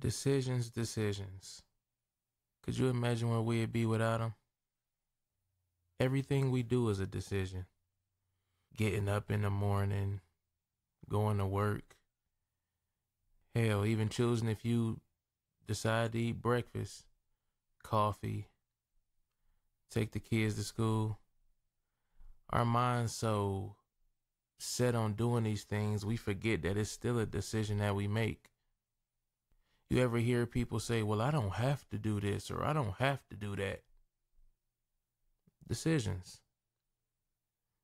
Decisions, decisions. Could you imagine where we'd be without them? Everything we do is a decision. Getting up in the morning, going to work. Hell, even choosing if you decide to eat breakfast, coffee, take the kids to school. Our mind's so set on doing these things, we forget that it's still a decision that we make. You ever hear people say, well, I don't have to do this or I don't have to do that? Decisions.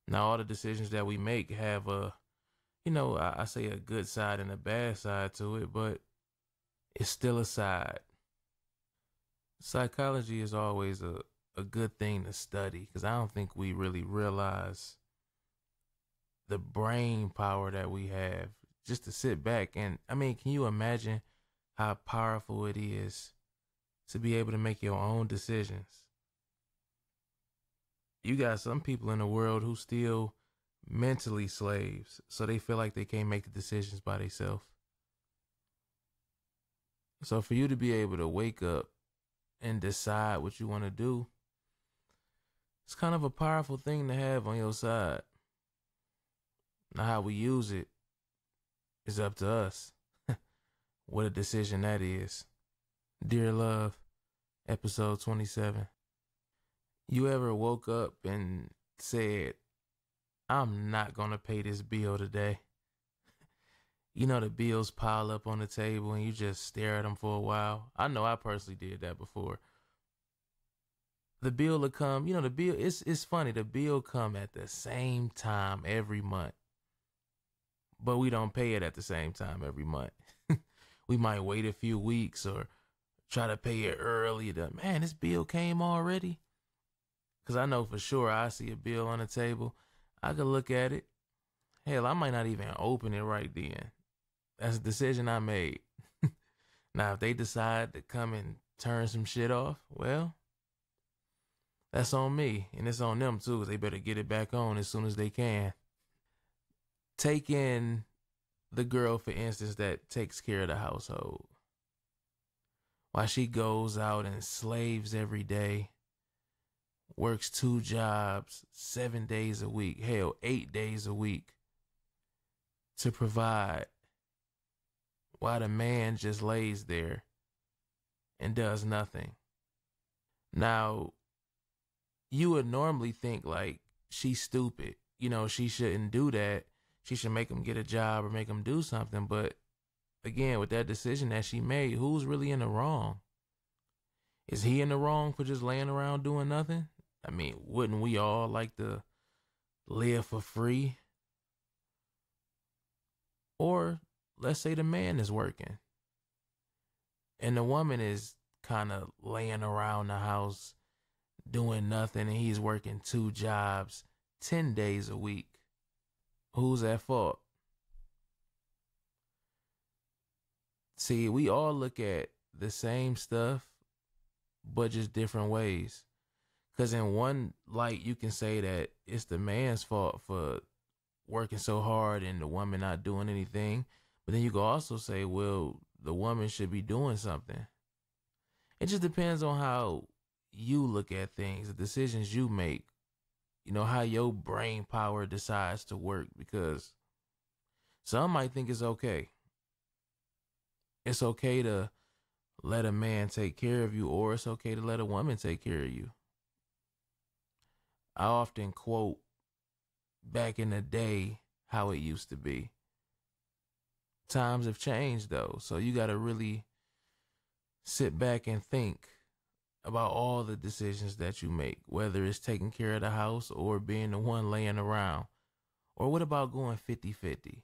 Now, all the decisions that we make have I say a good side and a bad side to it, but it's still a side. Psychology is always a good thing to study because I don't think we really realize the brain power that we have just to sit back. And I mean, can you imagine how powerful it is to be able to make your own decisions? You got some people in the world who still mentally slaves, so they feel like they can't make the decisions by themselves. So for you to be able to wake up and decide what you want to do, it's kind of a powerful thing to have on your side. Now, how we use it is up to us. What a decision that is. Dear Love, episode 27. You ever woke up and said, I'm not going to pay this bill today? You know, the bills pile up on the table and you just stare at them for a while. I know I personally did that before. The bill will come, the bill, it's funny. The bill come at the same time every month, but we don't pay it at the same time every month. We might wait a few weeks or try to pay it early. Man, this bill came already. Because I know for sure I see a bill on the table. I could look at it. Hell, I might not even open it right then. That's a decision I made. Now, if they decide to come and turn some shit off, well, that's on me. And it's on them too. They better get it back on as soon as they can. Take in the girl, for instance, that takes care of the household. While she goes out and slaves every day, works 2 jobs, 7 days a week, hell, 8 days a week to provide, while the man just lays there and does nothing. Now, you would normally think like she's stupid. She shouldn't do that. She should make him get a job or make him do something. But again, with that decision that she made, who's really in the wrong? Is he in the wrong for just laying around doing nothing? I mean, wouldn't we all like to live for free? Or let's say the man is working and the woman is kind of laying around the house doing nothing and he's working 2 jobs, 10 days a week. Who's at fault? See, we all look at the same stuff, but just different ways. Because in one light, you can say that it's the man's fault for working so hard and the woman not doing anything. But then you can also say, well, the woman should be doing something. It just depends on how you look at things, the decisions you make, how your brain power decides to work. Because some might think it's okay. It's okay to let a man take care of you, or it's okay to let a woman take care of you. I often quote back in the day how it used to be. Times have changed though, so you got to really sit back and think about all the decisions that you make, whether it's taking care of the house or being the one laying around. Or what about going 50-50?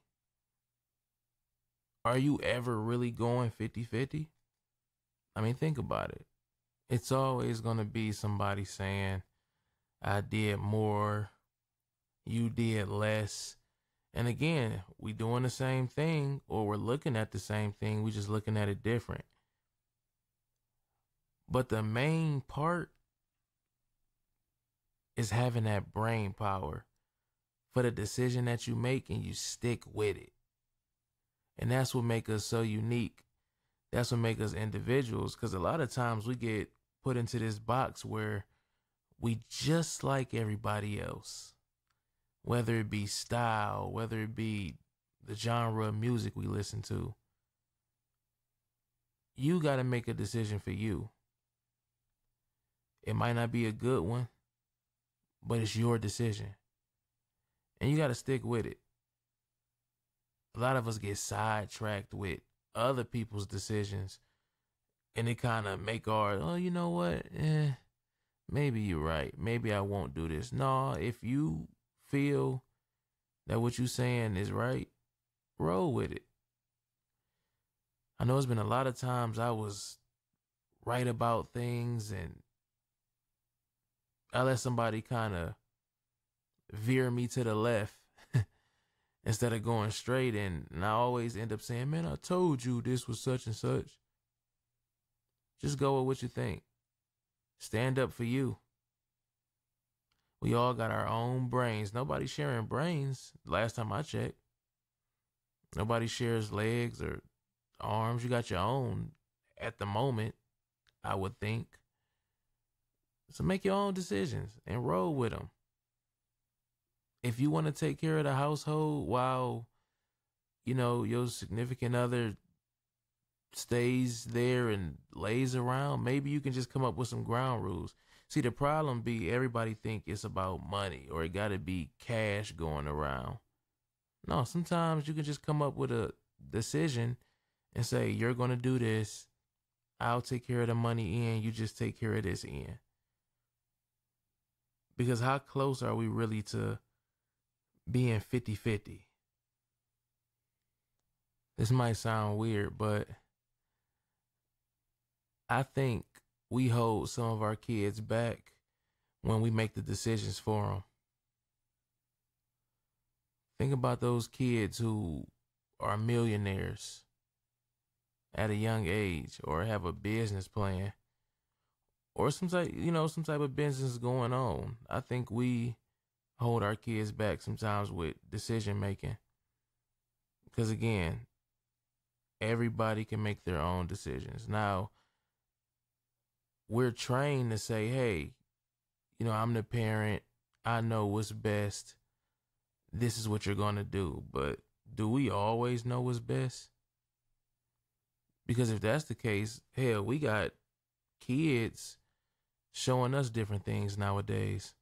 Are you ever really going 50-50? I mean, think about it. It's always going to be somebody saying, I did more, you did less. And again, we doing the same thing, or we're looking at the same thing. We just looking at it different. But the main part is having that brain power for the decision that you make and you stick with it. And that's what makes us so unique, That's what makes us individuals, because a lot of times we get put into this box where we just like everybody else, whether it be style, whether it be the genre of music we listen to. You got to make a decision for you. It might not be a good one, but it's your decision. And you got to stick with it. A lot of us get sidetracked with other people's decisions, and it kind of make our, oh, you know what? Maybe you're right. Maybe I won't do this. No, if you feel that what you're saying is right, roll with it. I know it's been a lot of times I was right about things and I let somebody kind of veer me to the left instead of going straight. And I always end up saying, man, I told you this was such and such. Just go with what you think. Stand up for you. We all got our own brains. Nobody's sharing brains. Last time I checked. Nobody shares legs or arms. You got your own at the moment, I would think. So make your own decisions and roll with them. If you want to take care of the household while, your significant other stays there and lays around, maybe you can just come up with some ground rules. See, the problem be everybody think it's about money or it got to be cash going around. No, sometimes you can just come up with a decision and say, you're going to do this. I'll take care of the money end. You just take care of this end. Because how close are we really to being 50-50? This might sound weird, but I think we hold some of our kids back when we make the decisions for them. Think about those kids who are millionaires at a young age or have a business plan or some type of business going on. I think we hold our kids back sometimes with decision making. Because again, everybody can make their own decisions. Now, we're trained to say, hey, I'm the parent. I know what's best. This is what you're going to do. But do we always know what's best? Because if that's the case, hell, we got kids showing us different things nowadays.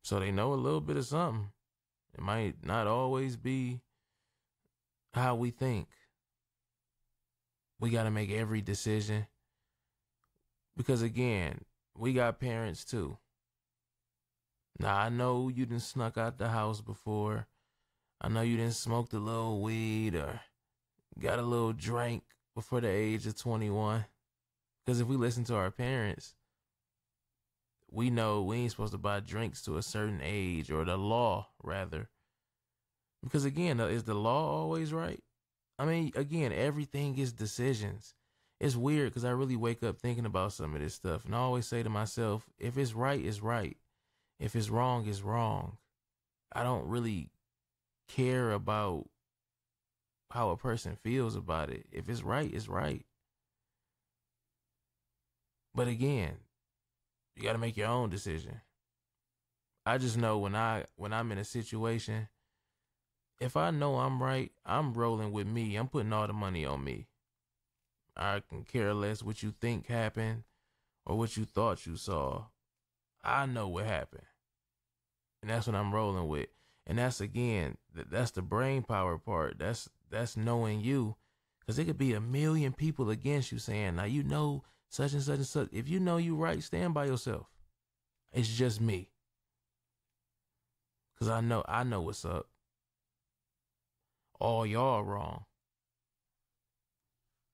So they know a little bit of something. It might not always be how we think. We got to make every decision. Because again, we got parents too. Now, I know you done snuck out the house before. I know you done smoked a little weed or got a little drink before the age of 21. Because if we listen to our parents, we know we ain't supposed to buy drinks to a certain age, or the law, rather. Because again, is the law always right? I mean, again, everything is decisions. It's weird because I really wake up thinking about some of this stuff. And I always say to myself, if it's right, it's right. If it's wrong, it's wrong. I don't really care about how a person feels about it. If it's right, it's right. But again, you got to make your own decision. I just know when I'm in a situation, if I know I'm right, I'm rolling with me. I'm putting all the money on me. I can care less what you think happened or what you thought you saw. I know what happened. And that's what I'm rolling with. And that's, again, that's the brain power part. That's knowing you. Because it could be a million people against you saying, now, such and such and such. If you know you right, stand by yourself. It's just me. Because I know what's up. All y'all wrong.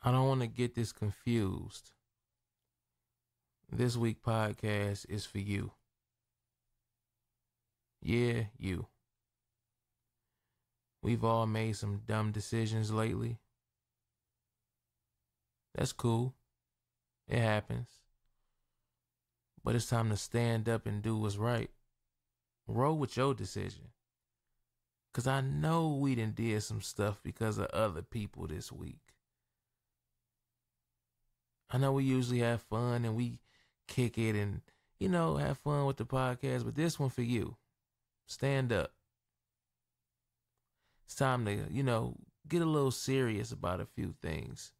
I don't want to get this confused. This week podcast is for you. Yeah, you. We've all made some dumb decisions lately. That's cool. It happens. But it's time to stand up and do what's right. Roll with your decision. Because I know we done did some stuff because of other people this week. I know we usually have fun and we kick it and, have fun with the podcast, but this one for you. Stand up. It's time to, get a little serious about a few things.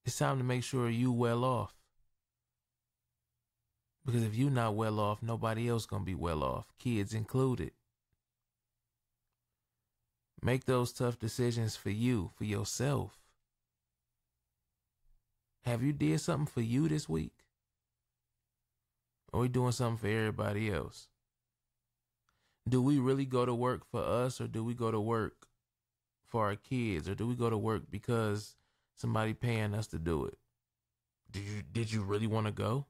It's time to make sure you well off. Because if you're not well off, nobody else gonna be well off, kids included. Make those tough decisions for you, for yourself. Have you did something for you this week? Or are we doing something for everybody else? Do we really go to work for us, or do we go to work for our kids, or do we go to work because somebody paying us to do it? Did you really want to go?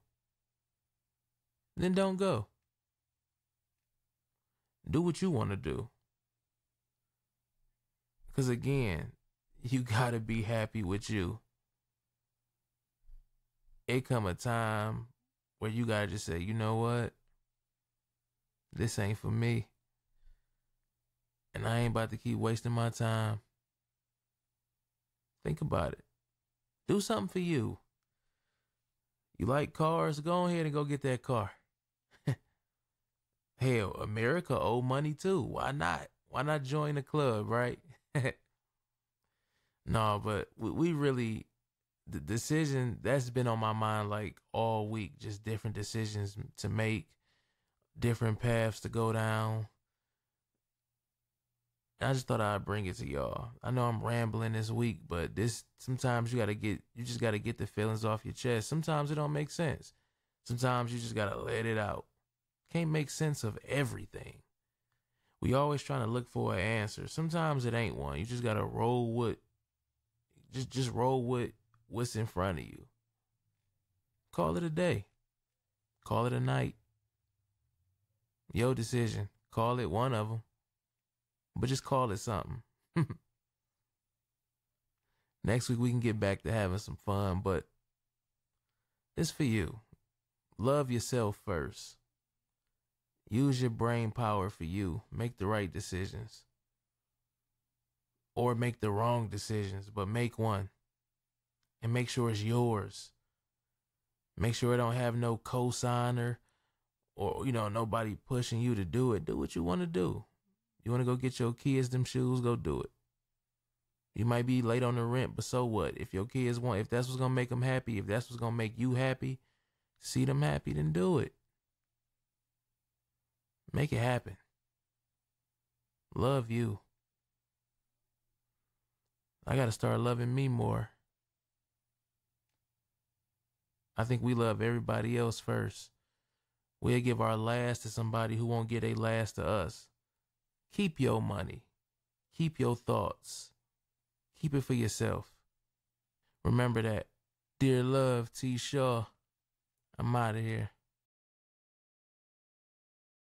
Then don't go. Do what you want to do. Because again, you got to be happy with you. It come a time where you got to just say, you know what? This ain't for me. And I ain't about to keep wasting my time. Think about it. Do something for you. You like cars? Go ahead and go get that car. Hell, America owe money too. Why not? Why not join the club, right? No, but we really, the decision that's been on my mind like all week, just different decisions to make, different paths to go down. I just thought I'd bring it to y'all. I know I'm rambling this week, but sometimes you just gotta get the feelings off your chest. Sometimes it don't make sense. Sometimes you just gotta let it out. Can't make sense of everything. We always trying to look for an answer. Sometimes it ain't one. You just gotta roll with, just roll with what's in front of you. Call it a day. Call it a night. Your decision. Call it one of them. But just call it something. Next week we can get back to having some fun, but it's for you. Love yourself first. Use your brain power for you. Make the right decisions. Or make the wrong decisions, but make one. And make sure it's yours. Make sure it don't have no cosigner or, nobody pushing you to do it. Do what you want to do. You want to go get your kids them shoes, go do it. You might be late on the rent, but so what? If your kids if that's what's going to make them happy, if that's what's going to make you happy, see them happy, then do it. Make it happen. Love you. I got to start loving me more. I think we love everybody else first. We'll give our last to somebody who won't give their last to us. Keep your money. Keep your thoughts. Keep it for yourself. Remember that. Dear love, T. Shaw. I'm out of here.